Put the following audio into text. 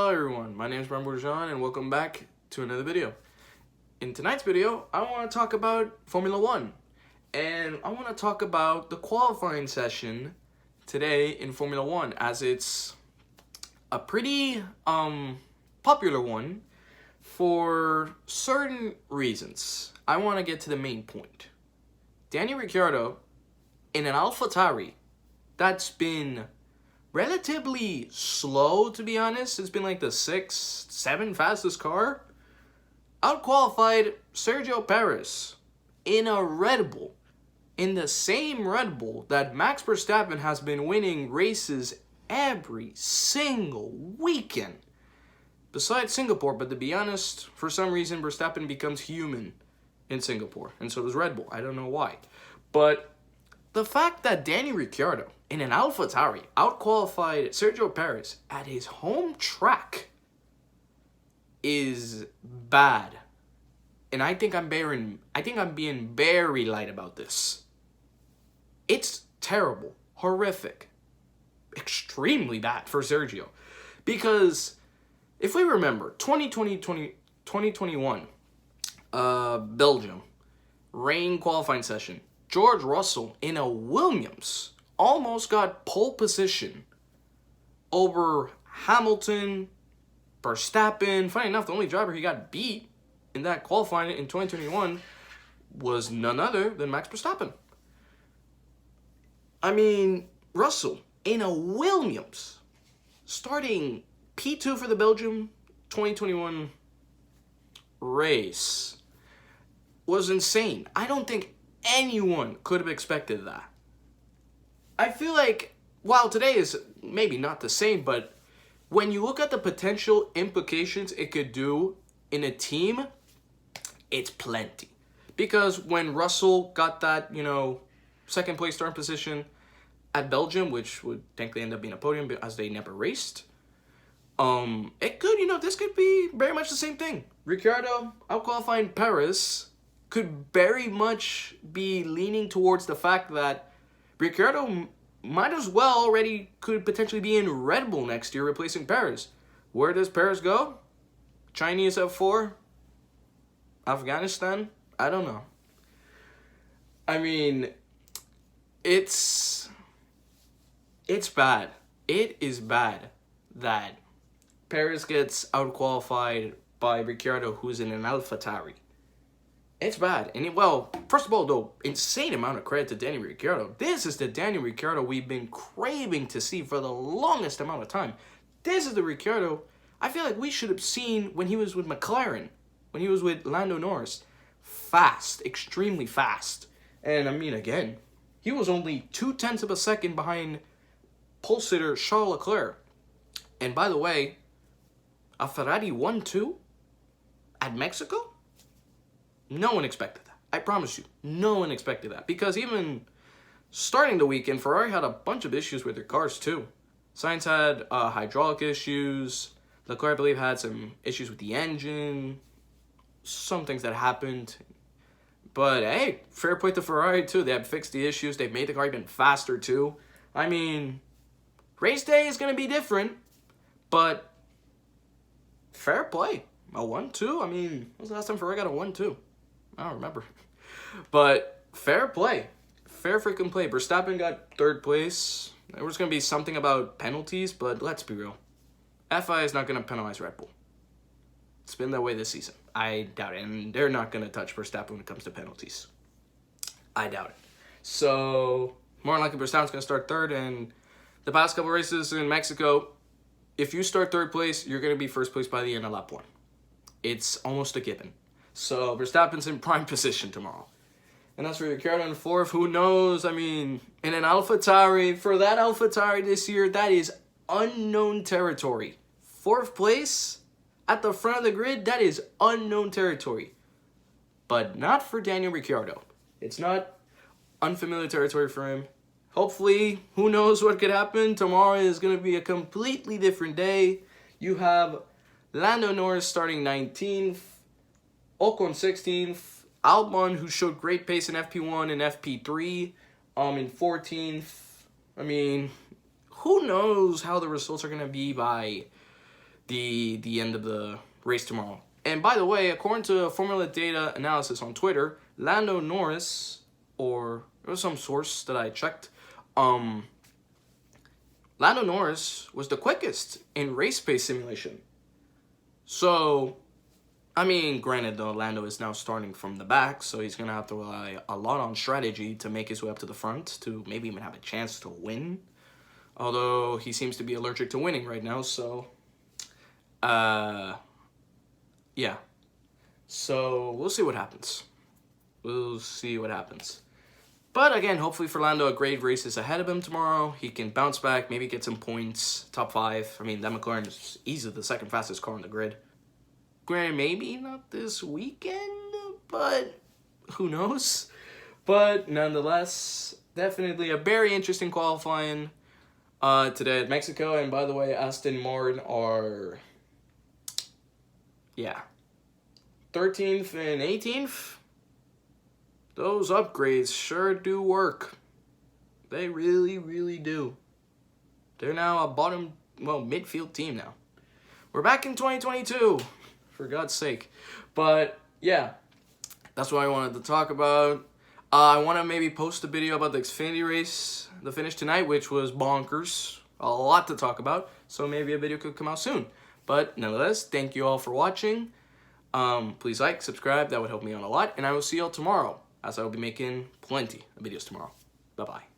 Hello everyone, my name is Brian Bourgeon and welcome back to another video. In tonight's video, I want to talk about Formula 1. And I want to talk about the qualifying session today in Formula 1, as it's a pretty popular one for certain reasons. I want to get to the main point. Daniel Ricciardo in an ALPHATAURI that's been relatively slow, to be honest. It's been like the 6, 7 fastest car. Outqualified Sergio Perez in a Red Bull. In the same Red Bull that Max Verstappen has been winning races every single weekend. Besides Singapore, but to be honest, for some reason Verstappen becomes human in Singapore. And so does Red Bull. I don't know why. But the fact that Daniel Ricciardo in an ALPHATAURI outqualified Sergio Perez at his home track is bad. And I think I'm being very light about this. It's terrible, horrific, extremely bad for Sergio. Because if we remember 2021 Belgium rain qualifying session, George Russell in a Williams almost got pole position over Hamilton, Verstappen. Funny enough, the only driver he got beat in that qualifying in 2021 was none other than Max Verstappen. I mean, Russell in a Williams starting P2 for the Belgium 2021 race was insane. I don't think anyone could have expected that. I feel like, while today is maybe not the same, but when you look at the potential implications it could do in a team, it's plenty. Because when Russell got that, second place starting position at Belgium, which would technically end up being a podium as they never raced, it could, this could be very much the same thing. Ricciardo outqualifying Perez could very much be leaning towards the fact that Ricciardo might as well already could potentially be in Red Bull next year replacing Perez. Where does Perez go? Chinese F4? Afghanistan? I don't know. I mean, it's bad. It is bad that Perez gets outqualified by Ricciardo, who's in an ALPHATAURI. It's bad. And first of all, though, insane amount of credit to Daniel Ricciardo. This is the Daniel Ricciardo we've been craving to see for the longest amount of time. This is the Ricciardo I feel like we should have seen when he was with McLaren, when he was with Lando Norris. Fast, extremely fast. And I mean, again, he was only 0.2 of a second behind pole sitter Charles Leclerc. And by the way, a Ferrari 1-2 at Mexico? No one expected that. I promise you, no one expected that. Because even starting the weekend, Ferrari had a bunch of issues with their cars too. Sainz had hydraulic issues. Leclerc, I believe, had some issues with the engine. Some things that happened. But hey, fair play to Ferrari too. They have fixed the issues. They've made the car even faster too. I mean, race day is going to be different. But fair play. A 1-2? I mean, when was the last time Ferrari got a 1-2? I don't remember. But fair play. Fair freaking play. Verstappen got 3rd place. There was going to be something about penalties, but let's be real. FI is not going to penalize Red Bull. It's been that way this season. I doubt it. And they're not going to touch Verstappen when it comes to penalties. I doubt it. So, more than likely, Verstappen's going to start 3rd. And the past couple races in Mexico, if you start 3rd place, you're going to be 1st place by the end of lap 1. It's almost a given. So Verstappen's in prime position tomorrow. And that's for Ricciardo in 4th. Who knows? I mean, in an ALPHATAURI, for that ALPHATAURI this year, that is unknown territory. 4th place at the front of the grid, that is unknown territory. But not for Daniel Ricciardo. It's not unfamiliar territory for him. Hopefully, who knows what could happen. Tomorrow is going to be a completely different day. You have Lando Norris starting 19th. Ocon 16th, Albon, who showed great pace in FP1 and FP3, in 14th. I mean, who knows how the results are going to be by the end of the race tomorrow. And by the way, according to Formula Data Analysis on Twitter, Lando Norris, or there was some source that I checked, Lando Norris was the quickest in race pace simulation. So, I mean, granted though, Lando is now starting from the back, so he's going to have to rely a lot on strategy to make his way up to the front to maybe even have a chance to win. Although he seems to be allergic to winning right now, so yeah. So we'll see what happens. We'll see what happens. But again, hopefully for Lando, a great race is ahead of him tomorrow. He can bounce back, maybe get some points, top 5. I mean, that McLaren is easily the second fastest car on the grid. Granted, maybe not this weekend, but who knows? But nonetheless, definitely a very interesting qualifying today at Mexico. And by the way, Aston Martin are, 13th and 18th. Those upgrades sure do work. They really, really do. They're now a midfield team now. We're back in 2022, for God's sake. But yeah, that's what I wanted to talk about. I want to maybe post a video about the Xfinity race, the finish tonight, which was bonkers. A lot to talk about, so maybe a video could come out soon. But nonetheless, thank you all for watching. Please like, subscribe, that would help me out a lot. And I will see you all tomorrow, as I will be making plenty of videos tomorrow. Bye-bye.